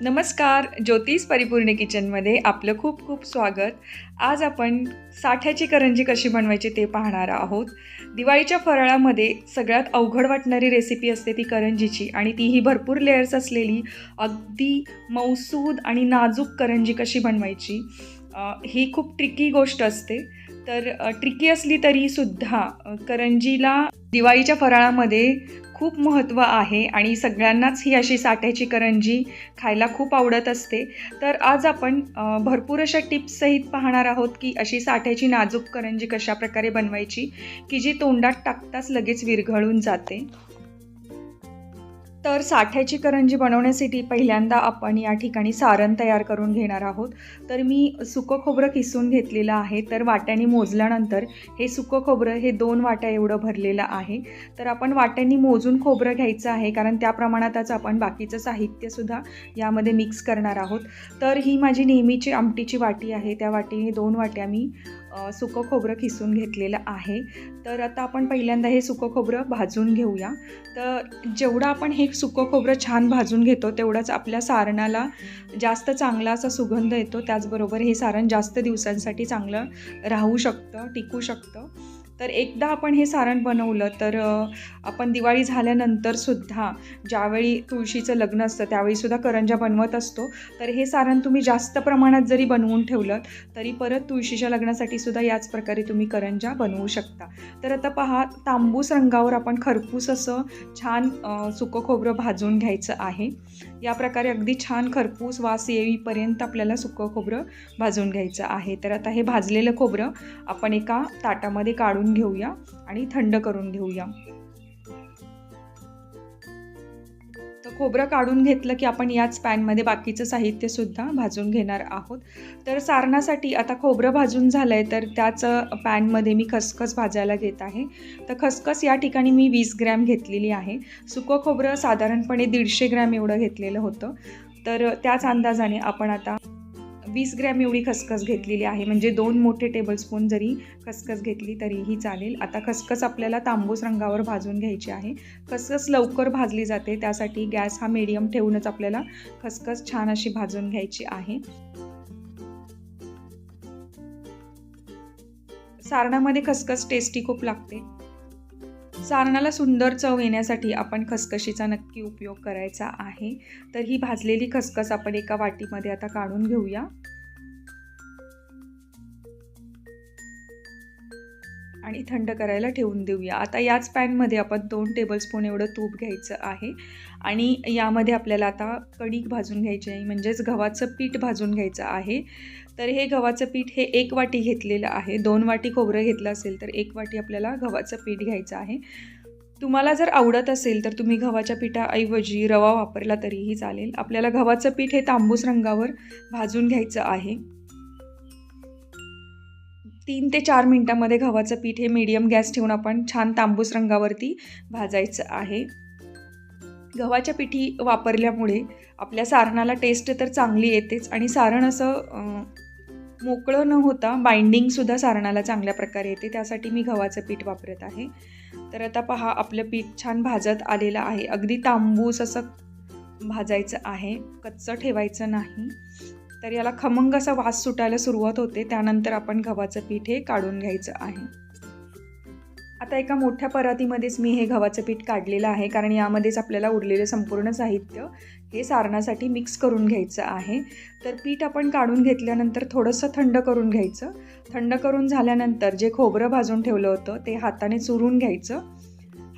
नमस्कार, ज्योतिष परिपूर्ण किचनमध्ये आपलं खूप खूप स्वागत. आज आपण साठ्याची करंजी कशी बनवायची ते पाहणार आहोत. दिवाळीच्या फराळामध्ये सगळ्यात अवघड वाटणारी रेसिपी असते ती करंजीची, आणि तीही भरपूर लेयर्स असलेली अगदी मऊसूद आणि नाजूक करंजी कशी बनवायची ही खूप ट्रिकी गोष्ट असते. तर ट्रिकी असली तरीसुद्धा करंजीला दिवाळीच्या फराळामध्ये खूप महत्त्व आहे आणि सगळ्यांनाच ही अशी साठ्याची करंजी खायला खूप आवडत असते. तर आज आपण भरपूर अशा टिप्ससहित पाहणार आहोत की अशी साठ्याची नाजूक करंजी कशाप्रकारे बनवायची की जी तोंडात टाकताच लगेच विरघळून जाते. तर साठ्याची करंजी बनवण्यासाठी पहिल्यांदा आपण या ठिकाणी सारण तयार करून घेणार आहोत. तर मी सुकं खोबरं किसून घेतलेलं आहे. तर वाट्याने मोजल्यानंतर हे सुकं खोबरं हे 2 वाट्या एवढं भरलेलं आहे. तर आपण वाट्यांनी मोजून खोबरं घ्यायचं आहे, कारण त्या प्रमाणातच आपण बाकीचं साहित्यसुद्धा यामध्ये मिक्स करणार आहोत. तर ही माझी नेहमीची आमटीची वाटी आहे. त्या वाटीने 2 वाट्या मी सुकं खोबरं किसून घेतलेलं आहे. तर आता आपण पहिल्यांदा हे सुकं खोबरं भाजून घेऊया. तर जेवढं आपण हे सुकं खोबरं छान भाजून घेतो तेवढाच आपल्या सारणाला जास्त चांगला असा सुगंध येतो. त्याचबरोबर हे सारण जास्त दिवसांसाठी चांगलं राहू शकतं, टिकू शकतं. तर एकदा आपण हे सारण बनवलं तर आपण दिवाळी झाल्यानंतरसुद्धा ज्यावेळी तुळशीचं लग्न असतं त्यावेळीसुद्धा करंज्या बनवत असतो. तर हे सारण तुम्ही जास्त प्रमाणात जरी बनवून ठेवलं तरी परत तुळशीच्या लग्नासाठी सुद्धा याच प्रकारे तुम्ही करंज्या बनवू शकता. तर आता पहा, तांबूस रंगावर आपण खरपूस असं छान सुकं खोबरं भाजून घ्यायचं आहे. या प्रकारे अगदी छान खरपूस वास येईपर्यंत आपल्याला सुकं खोबरं भाजून घ्यायचं आहे. तर आता हे भाजलेलं खोबरं आपण एका ताटामध्ये काढून घेऊया आणि थंड करून घेऊया. तर खोबरं काढून घेतलं की आपण याच पॅनमध्ये बाकीचं साहित्य सुद्धा भाजून घेणार आहोत. तर सारणासाठी आता खोबरं भाजून झालंय तर त्याच पॅनमध्ये मी खसखस भाजायला घेत आहे. तर खसखस या ठिकाणी मी 20 ग्रॅम घेतलेली आहे. सुकं खोबरं साधारणपणे 150 ग्रॅम एवढं घेतलेलं होतं. तर त्याच अंदाजाने आपण आता 20 ग्रॅम एवढी खसखस घेतलेली आहे. म्हणजे 2 मोठे टेबलस्पून जरी खसखस घेतली तरीही चालेल. आता खसखस आपल्याला तांबूस रंगावर भाजून घ्यायची आहे. खसखस लवकर भाजली जाते, त्यासाठी गॅस हा मीडियम ठेवूनच आपल्याला खसखस छान अशी भाजून घ्यायची आहे. सारणामध्ये खसखस टेस्टी खूप लागते. सारणाला सुंदर चव येण्यासाठी आपण खसखशीचा नक्की उपयोग करायचा आहे. तर ही भाजलेली खसखस आपण एका वाटीमध्ये आता काढून घेऊया आणि थंड करायला ठेवून देऊया. आता याच पॅनमध्ये आपण 2 टेबलस्पून एवढं तूप घ्यायचं आहे आणि यामध्ये आपल्याला आता कणिक भाजून घ्यायची आहे, म्हणजेच गव्हाचं पीठ भाजून घ्यायचं आहे. तर हे गव्हाचं पीठ हे 1 वाटी घेतलेलं आहे. 2 वाटी खोबरं घेतलं असेल तर 1 वाटी आपल्याला गव्हाचं पीठ घ्यायचं आहे. तुम्हाला जर आवडत असेल तर तुम्ही गव्हाच्या पिठाऐवजी रवा वापरला तरीही चालेल. आपल्याला गव्हाचं पीठ हे तांबूस रंगावर भाजून घ्यायचं आहे. 3 ते 4 मिनिटांमध्ये गव्हाचं पीठ हे मीडियम गॅस ठेवून आपण छान तांबूस रंगावरती भाजायचं आहे. गव्हाच्या पिठी वापरल्यामुळे आपल्या सारणाला टेस्ट तर चांगली येतेच आणि सारण असं मोकळं न होता बाइंडिंगसुद्धा सारणाला चांगल्या प्रकारे येते. त्यासाठी मी गव्हाचं पीठ वापरत आहे. तर आता पहा, आपलं पीठ छान भाजत आलेलं आहे. अगदी तांबूस असं भाजायचं आहे, कच्चं ठेवायचं नाही. तर याला खमंग असा वास सुटायला सुरुवात होते. त्यानंतर आपण गव्हाचं पीठ हे काढून घ्यायचं आहे. आता एका मोठ्या परातीमध्येच मी हे गव्हाचं पीठ काढलेलं आहे, कारण यामध्येच आपल्याला उरलेलं संपूर्ण साहित्य हे सारणासाठी मिक्स करून घ्यायचं आहे. तर पीठ आपण काढून घेतल्यानंतर थोडंसं थंड करून घ्यायचं. थंड करून झाल्यानंतर जे खोबरं भाजून ठेवलं होतं ते हाताने चुरून घ्यायचं.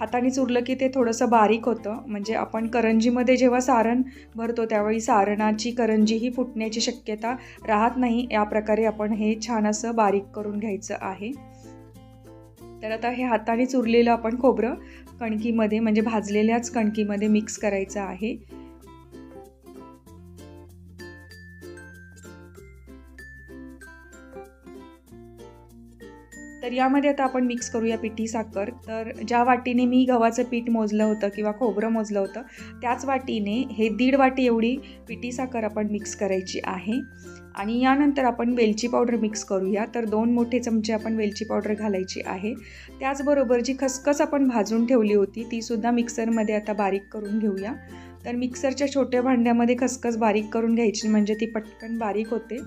हाताने चुरलं की ते थोडंसं बारीक होतं, म्हणजे आपण करंजीमध्ये जेव्हा सारण भरतो त्यावेळी सारणाची करंजी ही फुटण्याची शक्यता राहत नाही. या प्रकारे आपण हे छान असं बारीक करून घ्यायचं आहे. तर आता हे हाताने चुरलेलं आपण खोबरं कणकीमध्ये, म्हणजे भाजलेल्याच कणकीमध्ये मिक्स करायचं आहे. तर यामध्ये आता आपण मिक्स करूया पिठी साखर. तर ज्या वाटीने मी गव्हाचं पीठ मोजलं होतं किंवा खोबरं मोजलं होतं त्याच वाटीने हे 1.5 वाटी एवढी पिठी साखर आपण मिक्स करायची आहे. आणि यानंतर आपण वेलची पावडर मिक्स करूया. तर 2 मोठे चमचे आपण वेलची पावडर घालायची आहे. त्याचबरोबर जी खसखस आपण भाजून ठेवली होती तीसुद्धा मिक्सरमध्ये आता बारीक करून घेऊया. तर मिक्सरच्या छोट्या भांड्यामध्ये खसखस बारीक करून घ्यायची, म्हणजे ती पटकन बारीक होते.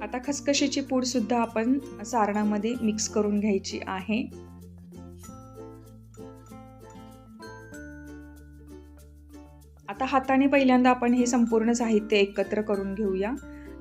आता खसखशीची पूडसुद्धा आपण सारणामध्ये मिक्स करून घ्यायची आहे. आता हाताने पहिल्यांदा आपण हे संपूर्ण साहित्य एकत्र करून घेऊया.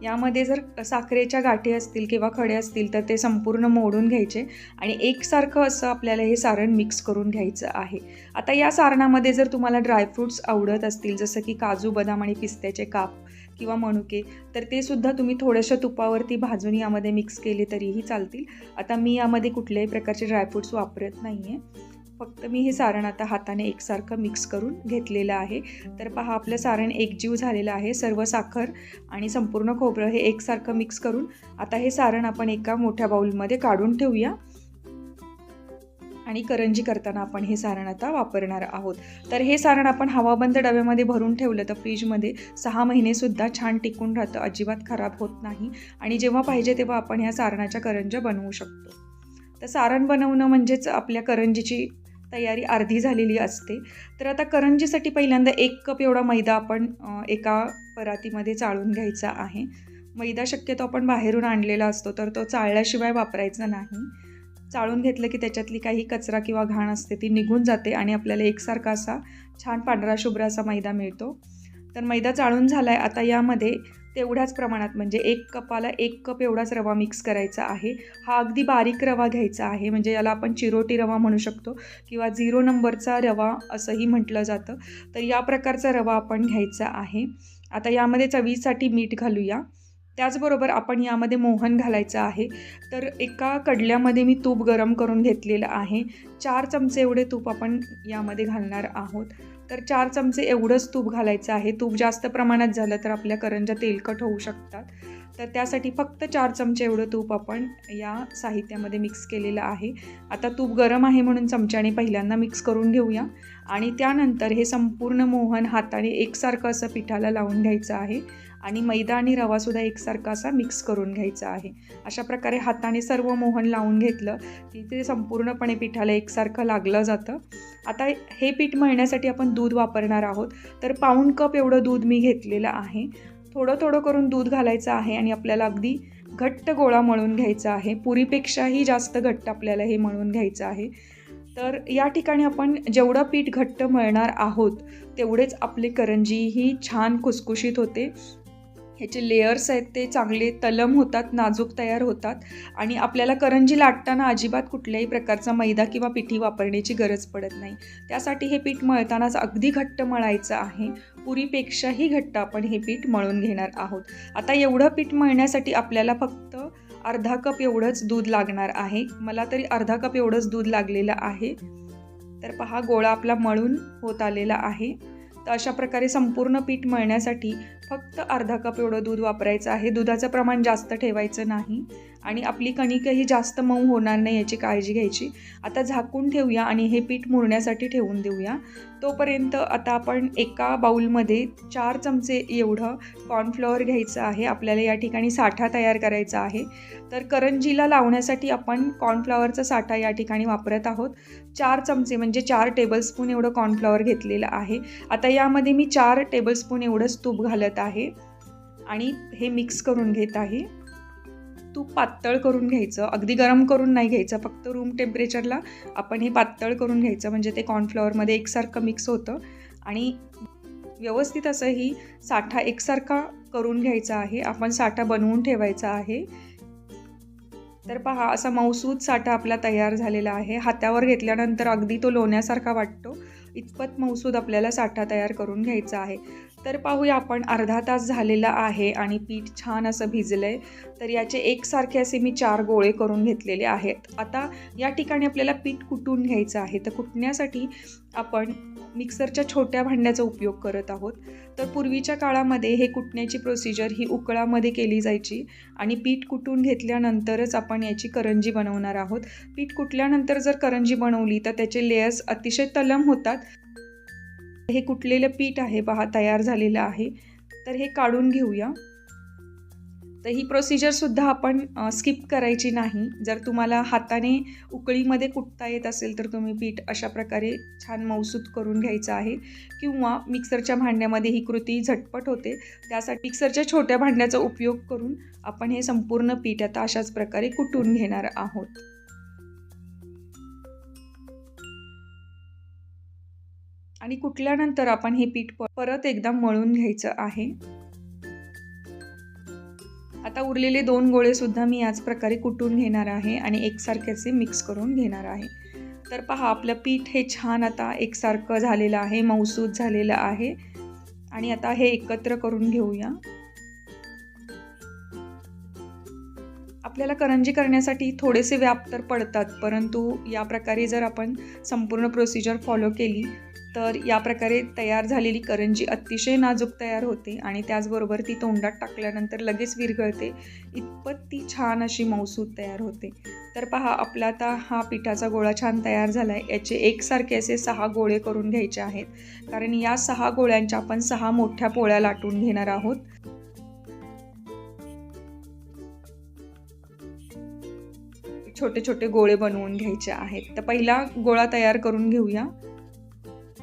यामध्ये जर साखरेच्या गाठी असतील किंवा खडे असतील तर ते संपूर्ण मोडून घ्यायचे आणि एकसारखं असं आपल्याला हे सारण मिक्स करून घ्यायचं आहे. आता या सारणामध्ये जर तुम्हाला ड्रायफ्रूट्स आवडत असतील, जसं की काजू, बदाम आणि पिस्त्याचे काप किंवा मनुके, तर ते सुद्धा तुम्ही थोड्याशा तुपावरती भाजून यामध्ये मिक्स केले तरीही चालतील. आता मी यामध्ये कुठल्याही प्रकारचे ड्रायफ्रूट्स वापरत नाही आहे. फक्त मी हे सारण आता हाताने एकसारखं मिक्स करून घेतलेलं आहे. तर पहा, आपलं सारण एकजीव झालेलं आहे. सर्व साखर आणि संपूर्ण खोबरं हे एकसारखं मिक्स करून आता हे सारण आपण एका मोठ्या बाउलमध्ये काढून ठेवूया आणि करंजी करताना आपण हे सारण आता वापरणार आहोत. तर हे सारण आपण हवाबंद डब्यामध्ये भरून ठेवलं तर फ्रीजमध्ये 6 महिनेसुद्धा छान टिकून राहतं, अजिबात खराब होत नाही आणि जेव्हा पाहिजे तेव्हा आपण ह्या सारणाच्या करंज्या बनवू शकतो. तर सारण बनवणं म्हणजेच आपल्या करंजीची तयारी अर्धी झालेली असते. तर आता करंजीसाठी पहिल्यांदा 1 कप एवढा मैदा आपण एका परातीमध्ये चाळून घ्यायचा आहे. मैदा शक्यतो आपण बाहेरून आणलेला असतो, तर तो चाळल्याशिवाय वापरायचा नाही. चाळून घेतलं की त्याच्यातली काही कचरा किंवा घाण असते ती निघून जाते आणि आपल्याला एकसारखा असा छान पांढरा शुभ्र असा मैदा मिळतो. तर मैदा चाळून झाला आहे. आता यामध्ये तेवढ्याच प्रमाणात म्हणजे 1 कपाला 1 कप एवढाच रवा मिक्स करायचा आहे. हा अगदी बारीक रवा घ्यायचा आहे, म्हणजे याला आपण चिरोटी रवा म्हणू शकतो किंवा 0 नंबरचा रवा असंही म्हटलं जातं. तर या प्रकारचा रवा आपण घ्यायचा आहे. आता यामध्ये चवीसाठी मीठ घालूया. त्याचबरोबर आपण यामध्ये मोहन घालायचं आहे. तर एका कडल्यामध्ये मी तूप गरम करून घेतलेलं आहे. 4 चमचे एवढे तूप आपण यामध्ये घालणार आहोत. तर 4 चमचे एवढंच तूप घालायचं आहे. तूप जास्त प्रमाणात झालं तर आपल्या करंज्या तेलकट होऊ शकतात. तर त्यासाठी फक्त 4 चमचे एवढं तूप आपण या साहित्यामध्ये मिक्स केलेलं आहे. आता तूप गरम आहे म्हणून चमच्याने पहिल्यांदा मिक्स करून घेऊया आणि त्यानंतर हे संपूर्ण मोहन हाताने एकसारखं असं पिठाला लावून घ्यायचं आहे आणि मैदा आणि रवासुद्धा एकसारखा असा मिक्स करून घ्यायचा आहे. अशा प्रकारे हाताने सर्व मोहन लावून घेतलं की ते संपूर्णपणे पिठाला एकसारखं लागलं जातं. आता हे पीठ मळण्यासाठी आपण दूध वापरणार आहोत. तर पाऊण कप एवढं दूध मी घेतलेलं आहे. थोडं थोडं करून दूध घालायचं आहे आणि आपल्याला अगदी घट्ट गोळा मळून घ्यायचा आहे. पुरीपेक्षाही जास्त घट्ट आपल्याला हे मळून घ्यायचं आहे. तर या ठिकाणी आपण जेवढं पीठ घट्ट मळणार आहोत तेवढेच आपले करंजीही छान खुसखुशीत होते. ह्याचे लेयर्स आहेत ते चांगले तलम होतात, नाजूक तयार होतात आणि आपल्याला करंजी लाटताना अजिबात कुठल्याही प्रकारचा मैदा किंवा पिठी वापरण्याची गरज पडत नाही. त्यासाठी हे पीठ मळतानाच अगदी घट्ट मळायचं आहे. पुरीपेक्षाही घट्ट आपण हे पीठ मळून घेणार आहोत. आता एवढं पीठ मळण्यासाठी आपल्याला फक्त अर्धा कप एवढंच दूध लागणार आहे. मला तरी अर्धा कप एवढंच दूध लागलेलं आहे. तर पहा, गोळा आपला मळून होत आलेला आहे. तर अशा प्रकारे संपूर्ण पीठ मळण्यासाठी फक्त अर्धा कप एवढं दूध वापरायचं आहे. दुधाचं प्रमाण जास्त ठेवायचं नाही आणि आपली कणिकही जास्त मऊ होणार नाही याची काळजी घ्यायची. आता झाकून ठेवूया आणि हे पीठ मुरण्यासाठी ठेवून देऊया. तोपर्यंत आता आपण एका बाउलमध्ये 4 चमचे एवढं कॉर्नफ्लॉवर घ्यायचं आहे. आपल्याला या ठिकाणी साठा तयार करायचा आहे. तर करंजीला लावण्यासाठी आपण कॉर्नफ्लॉवरचा साठा या ठिकाणी वापरत आहोत. 4 चमचे म्हणजे 4 टेबलस्पून एवढं कॉर्नफ्लॉवर घेतलेलं आहे. आता यामध्ये मी 4 टेबलस्पून एवढंच तूप घालत आहे आणि हे मिक्स करून घेत आहे. तूप पातळ करून घ्यायचं, अगदी गरम करून नाही घ्यायचं, फक्त रूम टेम्परेचरला आपण हे पातळ करून घ्यायचं, म्हणजे ते कॉर्नफ्लॉवरमध्ये एकसारखं मिक्स होतं आणि व्यवस्थित असं ही साठा एकसारखा करून घ्यायचा आहे. आपण साठा बनवून ठेवायचा आहे. तर पहा, असा मऊसूद साठा आपला तयार झालेला आहे. हातावर घेतल्यानंतर अगदी तो लोण्यासारखा वाटतो, इतपत मऊसूद आपल्याला साठा तयार करून घ्यायचा आहे. तर पाहूया आपण, अर्धा तास झालेला आहे आणि पीठ छान असं भिजलं आहे. तर याचे एकसारखे असे मी 4 गोळे करून घेतलेले आहेत. आता या ठिकाणी आपल्याला पीठ कुटून घ्यायचं आहे. तर कुटण्यासाठी आपण मिक्सरच्या छोट्या भांड्याचा उपयोग करत आहोत. तर पूर्वीच्या काळामध्ये हे कुटण्याची प्रोसिजर ही उकळामध्ये केली जायची आणि पीठ कुटून घेतल्यानंतरच आपण याची करंजी बनवणार आहोत. पीठ कुटल्यानंतर जर करंजी बनवली तर त्याचे लेयर्स अतिशय तलम होतात. हे कुटलेलं पीठ आहे पहा, तयार झालेलं आहे. तर हे काढून घेऊया तर ही प्रोसिजरसुद्धा आपण स्किप करायची नाही. जर तुम्हाला हाताने उकळीमध्ये कुटता येत असेल तर तुम्ही पीठ अशा प्रकारे छान मऊसूत करून घ्यायचं आहे, किंवा मिक्सरच्या भांड्यामध्ये ही कृती झटपट होते. त्यासाठी मिक्सरच्या छोट्या भांड्याचा उपयोग करून आपण हे संपूर्ण पीठ आता अशाच प्रकारे कुटून घेणार आहोत. आणि कुटल्यानंतर आपण हे पीठ परत एकदा मळून घ्यायचं आहे. आता उरलेले 2 गोळे सुद्धा मी याच प्रकारे कुटून घेणार आहे आणि एकसारखे असे मिक्स करून घेणार आहे. तर पहा, आपलं पीठ हे छान आता एकसारखं झालेलं आहे, मऊसूत झालेलं आहे. आणि आता हे एकत्र करून घेऊया. आपल्याला करंजी करण्यासाठी थोडेसे व्याप तर पडतात, परंतु या प्रकारे जर आपण संपूर्ण प्रोसिजर फॉलो केली तर या प्रकारे तयार झालेली करंजी अतिशय नाजूक तयार होते आणि त्याचबरोबर ती तोंडात टाकल्यानंतर लगेच विरघळते, इतपत ती छान अशी मऊसूत तयार होते. तर पहा, आपला आता हा पिठाचा गोळा छान तयार झाला आहे. याचे एकसारखे असे 6 गोळे करून घ्यायचे आहेत, कारण या 6 गोळ्यांच्या आपण 6 मोठ्या पोळ्या लाटून घेणार आहोत. छोटे छोटे गोळे बनवून घ्यायचे आहेत. तर पहिला गोळा तयार करून घेऊया.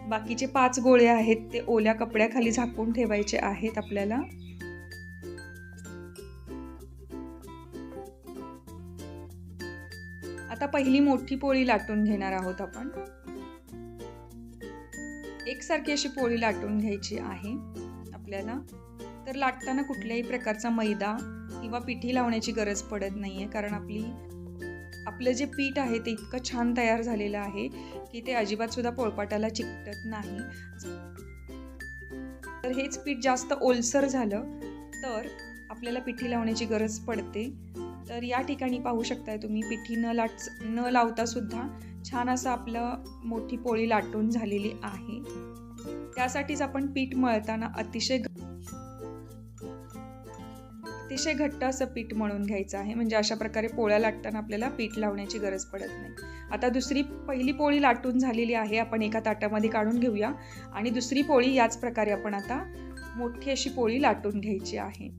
बाकीचे 5 गोळे आहेत ते ओल्या कपड्याखाली झाकून ठेवायचे आहेत आपल्याला. आता पहिली मोठी पोळी लाटून घेणार आहोत आपण. एकसारखी अशी पोळी लाटून घ्यायची आहे आपल्याला. तर लाटताना कुठल्याही प्रकारचा मैदा किंवा पिठी लावण्याची गरज पडत नाहीये, कारण आपलं जे पीठ आहे ते इतकं छान तयार झालेलं आहे की ते अजिबात सुद्धा पोळपाटाला चिकटत नाही. तर हेच पीठ जास्त ओलसर झालं तर आपल्याला पिठी लावण्याची गरज पडते. तर या ठिकाणी पाहू शकताय तुम्ही, पिठी न लावता सुद्धा छान असं आपलं मोठी पोळी लाटून झालेली आहे. त्यासाठीच आपण पीठ मळताना अतिशय घट्ट असं पीठ मळून घ्यायचं आहे, म्हणजे अशा प्रकारे पोळ्या लाटताना आपल्याला पीठ लावण्याची गरज पडत नाही. आता पहिली पोळी लाटून झालेली आहे, आपण एका ताटामध्ये काढून घेऊया. आणि दुसरी पोळी याच प्रकारे आपण आता मोठी अशी पोळी लाटून घ्यायची आहे.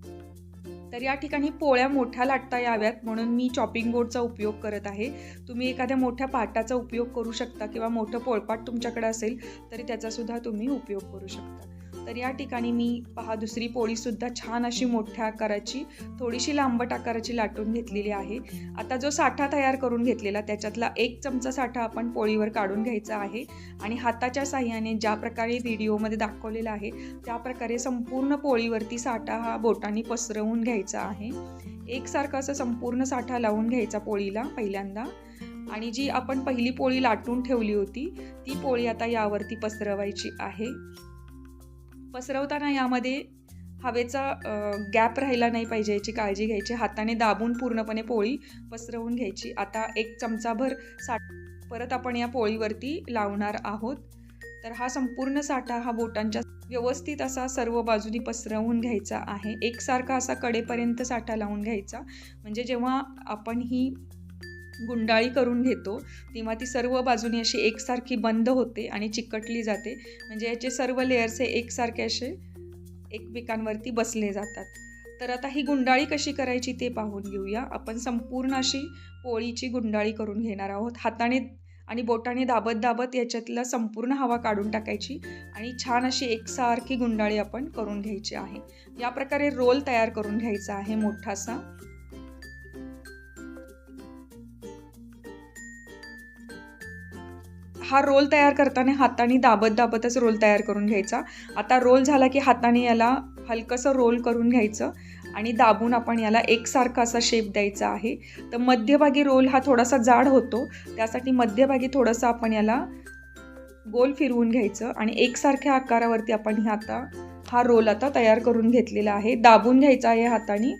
तर या ठिकाणी पोळ्या मोठ्या लाटता याव्यात म्हणून मी चॉपिंग बोर्डचा उपयोग करत आहे. तुम्ही एखाद्या मोठ्या पाटाचा उपयोग करू शकता, किंवा मोठं पोळपाट तुमच्याकडे असेल तरी त्याचा सुद्धा तुम्ही उपयोग करू शकता. तर या ठिकाणी मी पहा, दुसरी पोळीसुद्धा छान अशी मोठ्या आकाराची, थोडीशी लांबट आकाराची लाटून घेतलेली आहे. आता जो साठा तयार करून घेतलेला त्याच्यातला 1 चमचा साठा आपण पोळीवर काढून घ्यायचा आहे आणि हाताच्या साहाय्याने ज्या प्रकारे व्हिडिओमध्ये दाखवलेला आहे त्या प्रकारे संपूर्ण पोळीवरती साठा हा बोटांनी पसरवून घ्यायचा आहे. एकसारखा असं संपूर्ण साठा लावून घ्यायचा पोळीला पहिल्यांदा. आणि जी आपण पहिली पोळी लाटून ठेवली होती ती पोळी आता यावरती पसरवायची आहे. पसरवताना यामध्ये हवेचा गॅप राहिला नाही पाहिजे याची काळजी घ्यायची. हाताने दाबून पूर्णपणे पोळी पसरवून घ्यायची. आता 1 चमचाभर साठा परत आपण या पोळीवरती लावणार आहोत. तर हा संपूर्ण साठा हा बोटांच्या व्यवस्थित असा सर्व बाजूनी पसरवून घ्यायचा आहे. एकसारखा असा कडेपर्यंत साठा लावून घ्यायचा, म्हणजे जेव्हा आपण ही गुंडाळी करून घेतो तेव्हा ती सर्व बाजूनी अशी एकसारखी बंद होते आणि चिकटली जाते, म्हणजे याचे सर्व लेयर्स हे एकसारखे असे एकमेकांवरती बसले जातात. तर आता ही गुंडाळी कशी करायची ते पाहून घेऊया. आपण संपूर्ण अशी पोळीची गुंडाळी करून घेणार आहोत. हाताने आणि बोटाने दाबत दाबत याच्यातला संपूर्ण हवा काढून टाकायची आणि छान अशी एकसारखी गुंडाळी आपण करून घ्यायची आहे. या प्रकारे रोल तयार करून घ्यायचा आहे मोठासा. हा रोल तयार करताना हाताने दाबत दाबतच रोल तयार करून घ्यायचा. आता रोल झाला की हाताने याला हलकंसं रोल करून घ्यायचं आणि दाबून आपण याला एकसारखा असा शेप द्यायचा आहे. तर मध्यभागी रोल हा थोडासा जाड होतो, त्यासाठी मध्यभागी थोडंसं आपण याला गोल फिरवून घ्यायचं आणि एकसारख्या आकारावरती आपण हा रोल आता तयार करून घेतलेला आहे. दाबून घ्यायचा आहे हाताने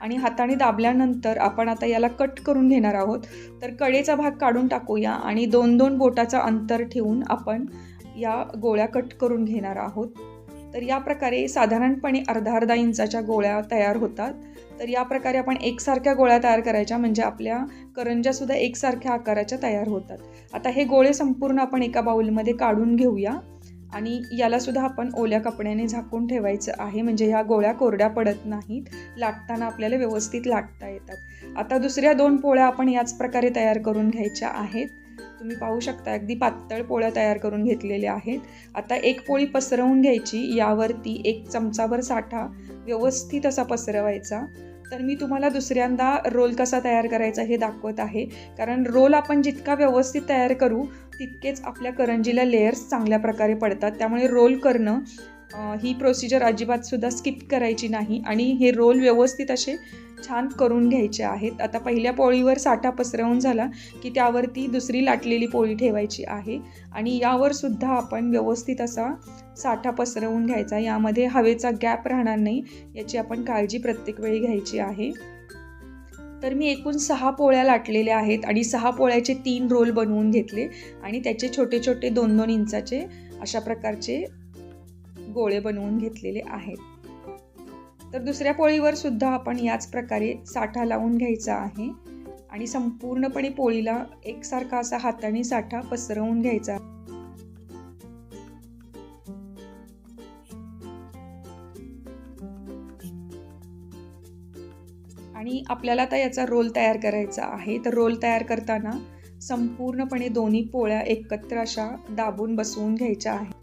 आणि हाताने दाबल्यानंतर आपण आता याला कट करून घेणार आहोत. तर कडेचा भाग काढून टाकूया आणि 2-2 बोटाचा अंतर ठेवून आपण या गोळ्या कट करून घेणार आहोत. तर या प्रकारे साधारणपणे अर्धा इंचाच्या गोळ्या तयार होतात. तर या प्रकारे आपण एकसारख्या गोळ्या तयार करायच्या, म्हणजे आपल्या करंज्यासुद्धा एकसारख्या आकाराच्या तयार होतात. आता हे गोळे संपूर्ण आपण एका बाउलमध्ये काढून घेऊया आणि याला सुद्धा आपण ओल्या कपड्याने झाकून ठेवायचं आहे, म्हणजे ह्या गोळ्या कोरड्या पडत नाहीत, लाटताना आपल्याला व्यवस्थित लाटता येतात. आता दुसऱ्या 2 पोळ्या आपण याच प्रकारे तयार करून घ्यायच्या आहेत. तुम्ही पाहू शकता अगदी पातळ पोळ्या तयार करून घेतलेल्या आहेत. आता एक पोळी पसरवून घ्यायची, यावरती 1 चमचाभर साठा व्यवस्थित असा पसरवायचा. तर मी तुम्हाला दुसऱ्यांदा रोल कसा तयार करायचा हे दाखवत आहे, कारण रोल आपण जितका व्यवस्थित तयार करू तितकेच आपल्या करंजीला लेयर्स चांगल्या प्रकारे पडतात. त्यामुळे रोल करणं ही प्रोसिजर अजिबात सुद्धा स्किप करायची नाही आणि हे रोल व्यवस्थित असे छान करून घ्यायचे आहेत. आता पहिल्या पोळीवर साठा पसरवून झाला की त्यावरती दुसरी लाटलेली पोळी ठेवायची आहे आणि यावर सुद्धा आपण व्यवस्थित असा साठा पसरवून घ्यायचा. यामध्ये हवेचा गॅप राहणार नाही याची आपण काळजी प्रत्येक वेळी घ्यायची आहे. तर मी एकूण 6 पोळ्या लाटलेल्या आहेत आणि 6 पोळ्याचे 3 रोल बनवून घेतले आणि त्याचे छोटे छोटे 2-2 इंचाचे अशा प्रकारचे गोळे बनवून घेतलेले आहेत. तर दुसऱ्या पोळीवर सुद्धा आपण याच प्रकारे साठा लावून घ्यायचा आहे आणि संपूर्णपणे पोळीला एकसारखा असा हाताने साठा पसरवून घ्यायचा. आणि आपल्याला आता याचा रोल तयार करायचा आहे. तर रोल तयार करताना संपूर्णपणे दोन्ही पोळ्या एकत्र अशा दाबून बसवून घ्यायच्या आहेत.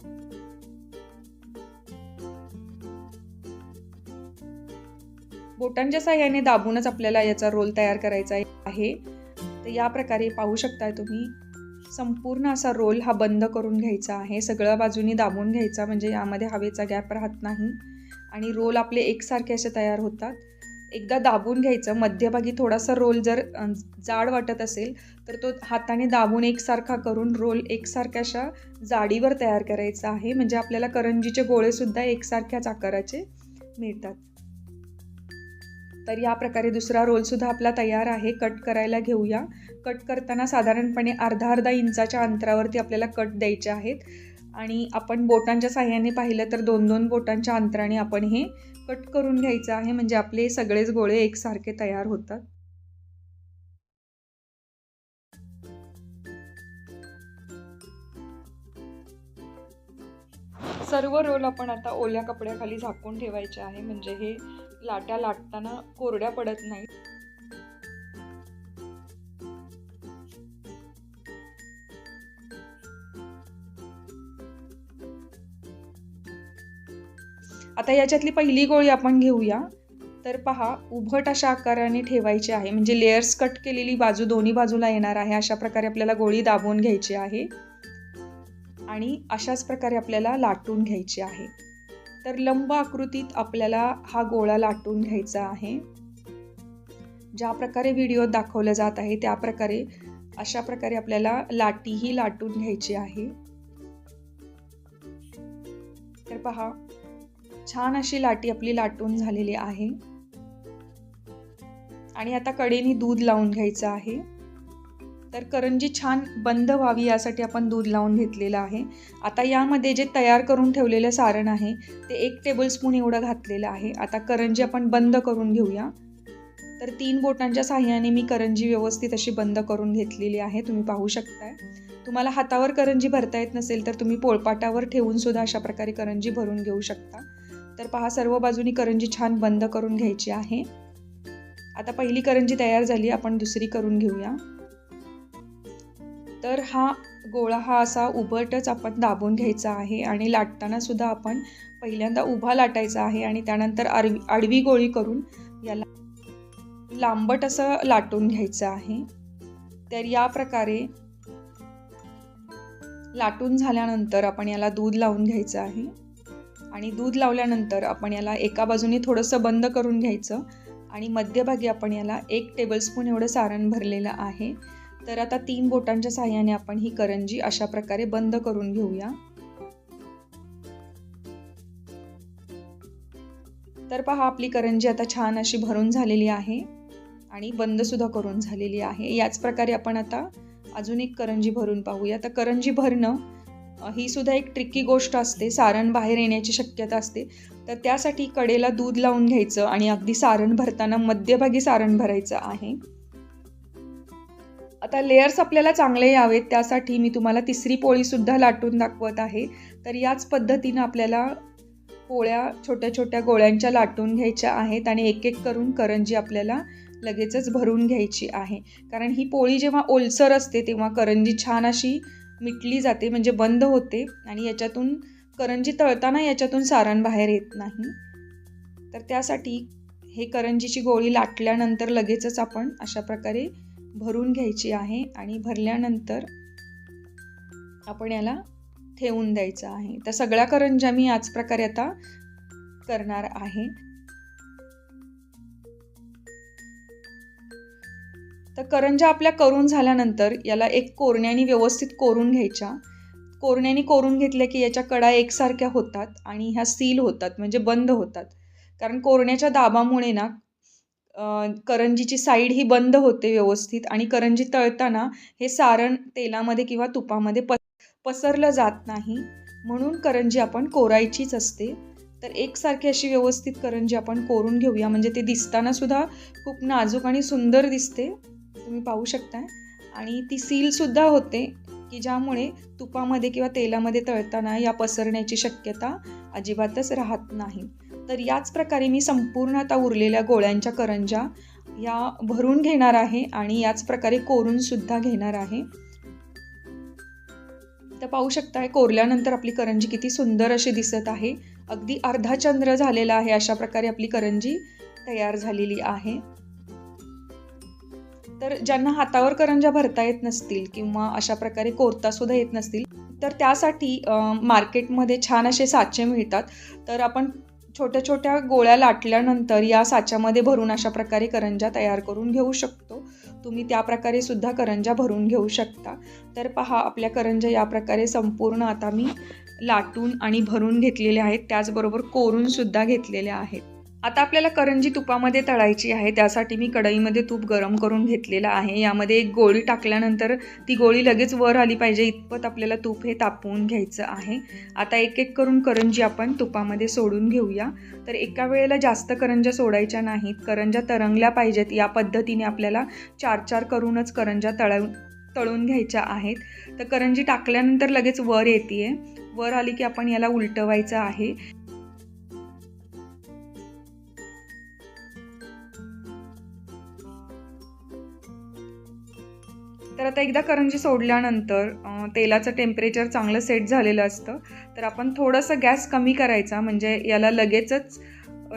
बोटांच्या साहाय्याने दाबूनच आपल्याला याचा रोल तयार करायचा आहे. तर या प्रकारे पाहू शकताय तुम्ही संपूर्ण असा रोल हा बंद करून घ्यायचा आहे. सगळ्या बाजूनी दाबून घ्यायचा, म्हणजे यामध्ये हवेचा गॅप राहत नाही आणि रोल आपले एकसारखे असे तयार होतात. एकदा दाबून घ्यायचं. मध्यभागी थोडासा रोल जर जाड वाटत असेल तर तो हाताने दाबून एकसारखा करून रोल एकसारख्याशा जाडीवर तयार करायचा आहे, म्हणजे आपल्याला करंजीचे गोळेसुद्धा एकसारख्याच आकाराचे मिळतात. तर या प्रकारे दुसरा रोलसुद्धा आपला तयार आहे. कट करायला घेऊया. कट करताना साधारणपणे अर्धा इंचाच्या अंतरावरती आपल्याला कट द्यायचे आहेत आणि आपण बोटांच्या साहाय्याने पाहिलं तर 2-2 बोटांच्या अंतराने आपण हे कट करून घ्यायचं आहे, म्हणजे आपले सगळेच गोळे एकसारखे तयार होतात. सर्व रोल आपण आता ओल्या कपड्याखाली झाकून ठेवायचे आहे, म्हणजे हे लाट्या लाटताना कोरड्या पडत नाहीत. आता याच्यातली पहिली गोळी आपण घेऊया. तर पहा, उभट अशा आकाराने ठेवायची आहे, म्हणजे लेयर्स कट केलेली बाजू दोन्ही बाजूला येणार आहे. अशा प्रकारे आपल्याला गोळी दाबून घ्यायची आहे आणि अशाच प्रकारे आपल्याला लाटून घ्यायची आहे. तर लंब आकृतीत आपल्याला हा गोळा लाटून घ्यायचा आहे. ज्या प्रकारे व्हिडिओत दाखवलं जात आहे त्या प्रकारे अशा प्रकारे आपल्याला लाटीही लाटून घ्यायची आहे. तर पहा, छान अशी लाटी आपली लाटून झालेली आहे आणि आता कडेने दूध लावून घ्यायचं आहे. तर करंजी छान बंद व्हावी यासाठी आपण दूध लावून घेतलेलं आहे. आता यामध्ये जे तयार करून ठेवलेलं सारण आहे ते 1 टेबलस्पून एवढं घातलेलं आहे. आता करंजी आपण बंद करून घेऊया. तर 3 बोटांच्या साहाय्याने मी करंजी व्यवस्थित अशी बंद करून घेतलेली आहे. तुम्ही पाहू शकताय. तुम्हाला हातावर करंजी भरता येत नसेल तर तुम्ही पोळपाटावर ठेवून सुद्धा अशा प्रकारे करंजी भरून घेऊ शकता. तर पहा, सर्व बाजूनी करंजी छान बंद करून घ्यायची आहे. आता पहिली करंजी तयार झाली, आपण दुसरी करून घेऊया. तर हा गोळा हा असा उभटच आपण दाबून घ्यायचा आहे आणि लाटताना सुद्धा आपण पहिल्यांदा उभा लाटायचा आहे आणि त्यानंतर आडवी गोळी करून याला लांबट असं लाटून घ्यायचं आहे. तर या प्रकारे लाटून झाल्यानंतर आपण याला दूध लावून घ्यायचं आहे आणि दूध लावल्यानंतर आपण याला एका बाजूने थोडंसं बंद करून घ्यायचं आणि मध्यभागी आपण याला 1 टेबलस्पून एवढं सारण भरलेलं आहे. तर आता 3 बोटांच्या साहाय्याने आपण ही करंजी अशा प्रकारे बंद करून घेऊया. तर पहा, आपली करंजी आता छान अशी भरून झालेली आहे आणि बंद सुद्धा करून झालेली आहे. याच प्रकारे आपण आता अजून एक करंजी भरून पाहूया. तर करंजी भरणं ही सुद्धा एक ट्रिकी गोष्ट असते. सारण बाहेर येण्याची शक्यता असते. तर त्यासाठी कडेला दूध लावून घ्यायचं आणि अगदी सारण भरताना मध्यभागी सारण भरायचं आहे. आता लेयर्स आपल्याला चांगले यावेत त्यासाठी मी तुम्हाला तिसरी पोळीसुद्धा लाटून दाखवत आहे. तर याच पद्धतीनं आपल्याला पोळ्या छोट्या छोट्या गोळ्यांच्या लाटून घ्यायच्या आहेत आणि एक एक करून करंजी आपल्याला लगेचच भरून घ्यायची आहे. कारण ही पोळी जेव्हा ओलसर असते तेव्हा करंजी छान अशी मिटली जाते, म्हणजे बंद होते आणि याच्यातून करंजी तळताना याच्यातून सारण बाहेर येत नाही. तर त्यासाठी हे करंजीची गोळी लाटल्यानंतर लगेचच आपण अशा प्रकारे भरून घ्यायची आहे आणि भरल्यानंतर आपण याला ठेवून द्यायचं आहे. तर सगळ्या करंज्या मी याच प्रकारे आता करणार आहे. तर करंज्या आपल्या करून झाल्यानंतर याला एक कोरण्याने व्यवस्थित कोरून घ्यायच्या. कोरण्याने कोरून घेतल्या की याच्या कडा एकसारख्या होतात आणि ह्या सील होतात, म्हणजे बंद होतात. कारण कोरण्याच्या दाबामुळे ना करंजीची साईड ही बंद होते व्यवस्थित आणि करंजी तळताना हे सारण तेलामध्ये किंवा तुपामध्ये पसरलं जात नाही. म्हणून करंजी आपण कोरायचीच असते. तर एकसारखी अशी व्यवस्थित करंजी आपण कोरून घेऊया, म्हणजे ते दिसताना सुद्धा खूप नाजूक आणि सुंदर दिसते, तुम्ही पाहू शकताय. आणि ती सीलसुद्धा होते की ज्यामुळे तुपामध्ये किंवा तेलामध्ये तळताना या पसरण्याची शक्यता अजिबातच राहत नाही. तर याच प्रकारे मी संपूर्ण आता उरलेल्या गोळ्यांच्या करंज्या या भरून घेणार आहे आणि याच प्रकारे कोरून सुद्धा घेणार आहे. तर पाहू शकताय कोरल्यानंतर आपली करंजी किती सुंदर अशी दिसत आहे. अगदी अर्धा चंद्र झालेला आहे. अशा प्रकारे आपली करंजी तयार झालेली आहे. तर ज्यांना हातावर करंज्या भरता येत नसतील किंवा अशा प्रकारे कोरता सुद्धा येत नसतील तर त्यासाठी मार्केटमध्ये छान असे साचे मिळतात. तर आपण छोट्या छोट्या गोळ्या लाटल्यानंतर या साच्यामध्ये भरून अशा प्रकारे करंज्या तयार करून घेऊ शकतो. तुम्ही त्या प्रकारे सुद्धा करंज्या भरून घेऊ शकता. तर पहा आपल्या करंज्या या प्रकारे संपूर्ण आता मी लाटून आणि भरून घेतलेल्या आहेत, त्याचबरोबर कोरून सुद्धा घेतलेल्या आहेत. आता आपल्याला करंजी तुपामध्ये तळायची आहे. त्यासाठी मी कढईमध्ये तूप गरम करून घेतलेलं आहे. यामध्ये एक गोळी टाकल्यानंतर ती गोळी लगेच वर आली पाहिजे इतपत आपल्याला तूप हे तापवून घ्यायचं आहे. आता एक एक करून करंजी आपण तुपामध्ये सोडून घेऊया. तर एका वेळेला जास्त करंज्या सोडायच्या नाहीत, करंज्या तरंगल्या पाहिजेत. या पद्धतीने आपल्याला 4-4 करूनच करंज्या तळून घ्यायच्या आहेत. तर करंजी टाकल्यानंतर लगेच वर येते. वर आली की आपण याला उलटवायचं आहे. तर आता एकदा करंजी सोडल्यानंतर तेलाचं टेम्परेचर चांगलं सेट झालेलं असतं. तर आपण थोडंसं गॅस कमी करायचा, म्हणजे याला लगेचच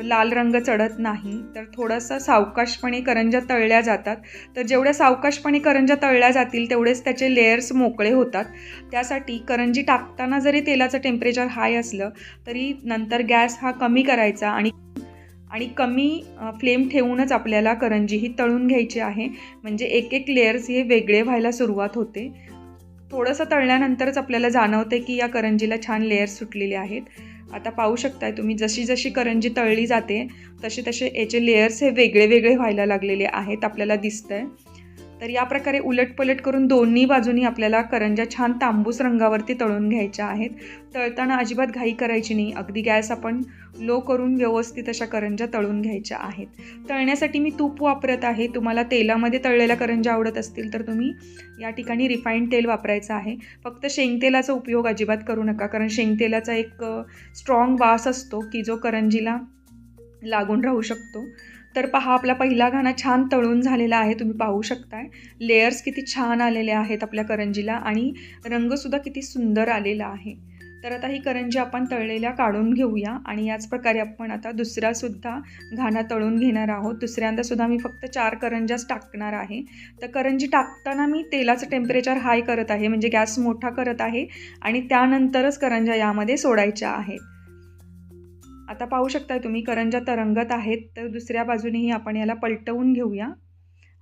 लाल रंग चढत नाही. तर थोडंसं सावकाशपणे करंज्या तळल्या जातात. तर जेवढ्या सावकाशपणे करंज्या तळल्या जातील तेवढेच त्याचे लेयर्स मोकळे होतात. त्यासाठी करंजी टाकताना जरी तेलाचं टेम्परेचर हाय असलं तरी नंतर गॅस हा कमी करायचा आणि कमी फ्लेम ठेवूनच आपल्याला करंजी ही तळून घ्यायची आहे. म्हणजे एक एक लेयर्स हे वेगळे व्हायला सुरुवात होते. थोडंसं तळल्यानंतरच आपल्याला जाणवते की या करंजीला छान लेयर्स सुटलेले आहेत. आता पाहू शकताय तुम्ही, जशी जशी करंजी तळली जाते तसे तसे याचे लेयर्स हे वेगळे वेगळे व्हायला लागलेले आहेत, आपल्याला दिसतंय. तर या प्रकारे उलटपलट करून दोन्ही बाजूनी आपल्याला करंज्या छान तांबूस रंगावरती तळून घ्यायच्या आहेत. तळताना अजिबात घाई करायची नाही. अगदी गॅस आपण लो करून व्यवस्थित अशा करंज्या तळून घ्यायच्या आहेत. तळण्यासाठी मी तूप वापरत आहे. तुम्हाला तेलामध्ये तळलेल्या करंज्या आवडत असतील तर तुम्ही या ठिकाणी रिफाईंड तेल वापरायचं आहे. फक्त शेंगतेलाचा उपयोग अजिबात करू नका, कारण शेंगतेलाचा एक स्ट्रॉंग वास असतो की जो करंजीला लागून राहू शकतो. तर पहा आपला पहिला घाणा छान तळून झालेला आहे, तुम्ही पाहू शकताय. लेयर्स किती छान आलेले आहेत आपल्या करंजीला आणि रंगसुद्धा किती सुंदर आलेला आहे. तर आता ही करंजी आपण तळलेल्या काढून घेऊया आणि याच प्रकारे आपण आता दुसरासुद्धा घाणा तळून घेणार आहोत. दुसऱ्यांदासुद्धा मी फक्त 4 करंज्याच टाकणार आहे. तर करंजी टाकताना मी तेलाचं टेम्परेचर हाय करत आहे, म्हणजे गॅस मोठा करत आहे आणि त्यानंतरच करंज्या यामध्ये सोडायच्या आहेत. आता पाहू शकता तुम्ही करंज्या तरंगत आहेत. तर दुसऱ्या बाजूनेही आपण याला पलटवून घेऊया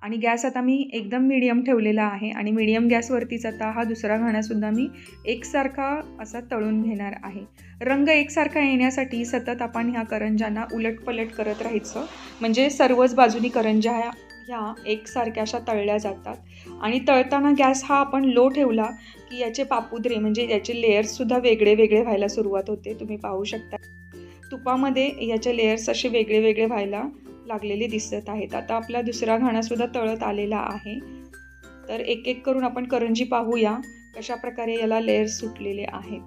आणि गॅस आता मी एकदम मीडियम ठेवलेला आहे आणि मीडियम गॅसवरतीच आता हा दुसरा घाणासुद्धा मी एकसारखा असा तळून घेणार आहे. रंग एकसारखा येण्यासाठी सतत आपण ह्या करंज्यांना उलटपलट करत राहायचं, म्हणजे सर्वच बाजूनी करंज्या ह्या एकसारख्या अशा तळल्या जातात. आणि तळताना गॅस हा आपण लो ठेवला की याचे पापुद्रे म्हणजे याचे लेयर्ससुद्धा वेगळे वेगळे व्हायला सुरुवात होते, तुम्ही पाहू शकता. तुपामध्ये याचे लेयर्स असे वेगळे वेगळे व्हायला लागलेले दिसत आहेत. आता आपला दुसरा घाणासुद्धा तळत आलेला आहे. तर एक एक करून आपण करंजी पाहूया कशा प्रकारे याला लेयर्स सुटलेले आहेत.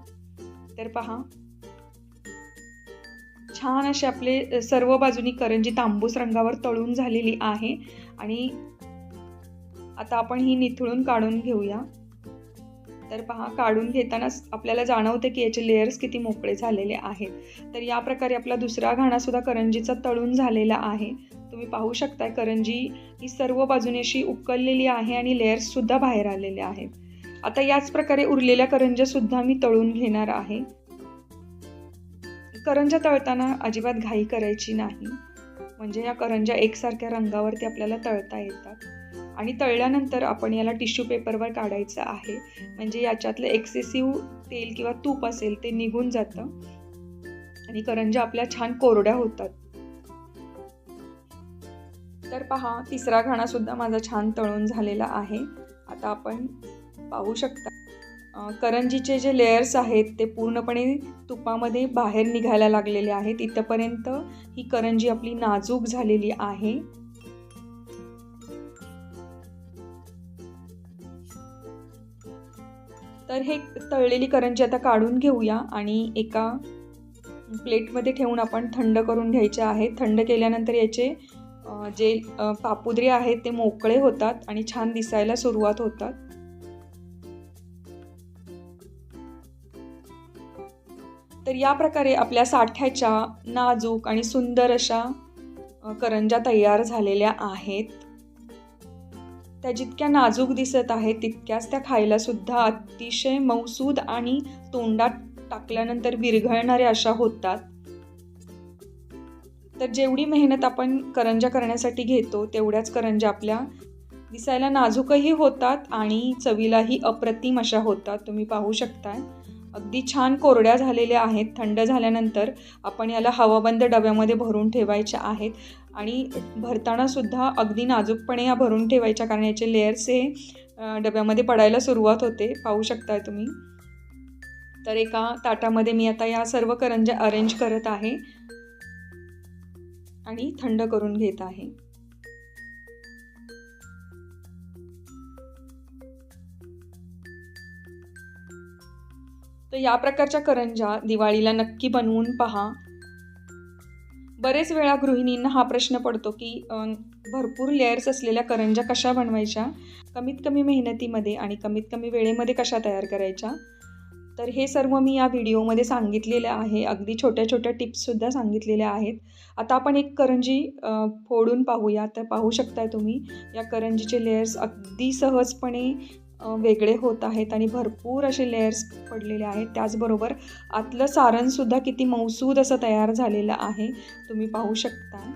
तर पहा, छान असे आपले सर्व बाजूनी करंजी तांबूस रंगावर तळून झालेली आहे. आणि आता आपण ही निथळून काढून घेऊया. तर पहा, काढून घेतानाच आपल्याला जाणवते की याचे लेयर्स किती मोकळे झालेले आहेत. तर या प्रकारे आपला दुसरा घाणा सुद्धा करंजीचा तळून झालेला आहे. तुम्ही पाहू शकताय करंजी ही सर्व बाजूने अशी उकललेली आहे आणि लेयर्स सुद्धा बाहेर आलेले आहेत. आता याच प्रकारे उरलेल्या करंज्या सुद्धा मी तळून घेणार आहे. करंज्या तळताना अजिबात घाई करायची नाही, म्हणजे या करंज्या एकसारख्या रंगावरती आपल्याला तळता येतात. आणि तळल्यानंतर आपण याला टिश्यू पेपरवर काढायचं आहे, म्हणजे याच्यातलं एक्सेसिव्ह तेल किंवा तूप असेल ते निघून जातं आणि करंज्या आपल्या छान कोरड्या होतात. तर पहा, तिसरा घाणा सुद्धा माझा छान तळून झालेला आहे. आता आपण पाहू शकता करंजीचे जे लेयर्स आहेत ते पूर्णपणे तुपामध्ये बाहेर निघायला लागलेले आहेत. इथपर्यंत ही करंजी आपली नाजूक झालेली आहे. तर हे तळलेली करंजी आता काढून घेऊया आणि एका प्लेटमध्ये ठेवून आपण थंड करून घ्यायचे आहे. थंड केल्यानंतर याचे जे पापुद्रे आहेत ते मोकळे होतात आणि छान दिसायला सुरुवात होतात. तर या प्रकारे आपल्या साठ्याच्या नाजूक आणि सुंदर अशा करंज्या तयार झालेल्या आहेत. त्या जितक्या नाजूक दिसत आहेत तितक्याच त्या खायला सुद्धा अतिशय मऊसूद आणि तोंडात टाकल्यानंतर विरघळणाऱ्या अशा होतात. तर जेवढी मेहनत आपण करंज्या करण्यासाठी घेतो तेवढ्याच करंज्या आपल्या दिसायला नाजूकही होतात आणि चवीलाही अप्रतिम अशा होतात. तुम्ही पाहू शकताय अगदी छान कोरड्या झालेल्या आहेत. थंड झाल्यानंतर आपण याला हवाबंद डब्यामध्ये भरून ठेवायच्या आहेत आणि भरताना सुद्धा अगदी नाजूकपणे या भरून ठेवायच्या, कारण याचे लेयर्स हे डब्यामध्ये पडायला सुरुवात होते. पाहू शकताय तुम्ही. तर एका ताटामध्ये मी आता या सर्व करंज्या अरेंज करत आहे आणि थंड करून घेत आहे. तर या प्रकारच्या करंज्या दिवाळीला नक्की बनवून पहा. बरेच वेळा गृहिणींना हा प्रश्न पडतो की भरपूर लेयर्स असलेल्या करंज्या कशा बनवायच्या, कमीत कमी मेहनतीमध्ये आणि कमीत कमी वेळेमध्ये कशा तयार करायच्या. तर हे सर्व मी या व्हिडिओमध्ये सांगितलेलं आहे. अगदी छोट्या छोट्या टिप्ससुद्धा सांगितलेल्या आहेत. आता आपण एक करंजी फोडून पाहूया. तर पाहू शकताय तुम्ही या करंजीचे लेयर्स अगदी सहजपणे वेगळे होत आहेत आणि भरपूर असे लेयर्स पडलेले आहेत. त्याचबरोबर आतलं सारणसुद्धा किती मऊसूद असं तयार झालेलं आहे. तुम्ही पाहू शकता.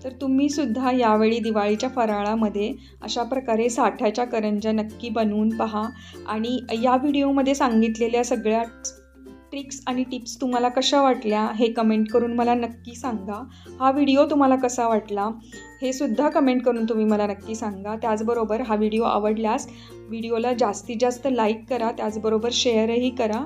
तर तुम्ही सुद्धा यावेळी दिवाळीच्या फराळामध्ये अशा प्रकारे साठ्याच्या करंज्या नक्की बनवून पहा. आणि या व्हिडिओमध्ये सांगितलेल्या सगळ्या ट्रिक्स आणि टिप्स तुम्हाला कशा वाटल्या हे कमेंट करून मला नक्की सांगा. हा व्हिडिओ तुम्हाला कसा वाटला हे सुद्धा कमेंट करून तुम्ही मला नक्की सांगा. त्याचबरोबर हा व्हिडिओ आवडल्यास व्हिडिओला जास्तीत जास्त लाईक करा, त्याचबरोबर शेअरही करा.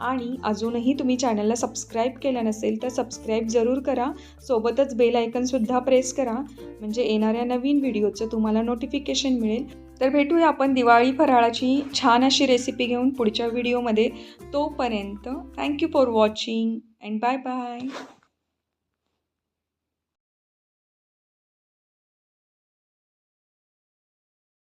आणि अजूनही तुम्ही चॅनलला सबस्क्राईब केलं नसेल तर सबस्क्राईब जरूर करा. सोबतच बेल आयकनसुद्धा प्रेस करा, म्हणजे येणाऱ्या नवीन व्हिडिओचं तुम्हाला नोटिफिकेशन मिळेल. तर भेटूया आपण दिवाळी फराळाची छान अशी रेसिपी घेऊन पुढच्या व्हिडिओमध्ये. तोपर्यंत thank you for watching and bye bye.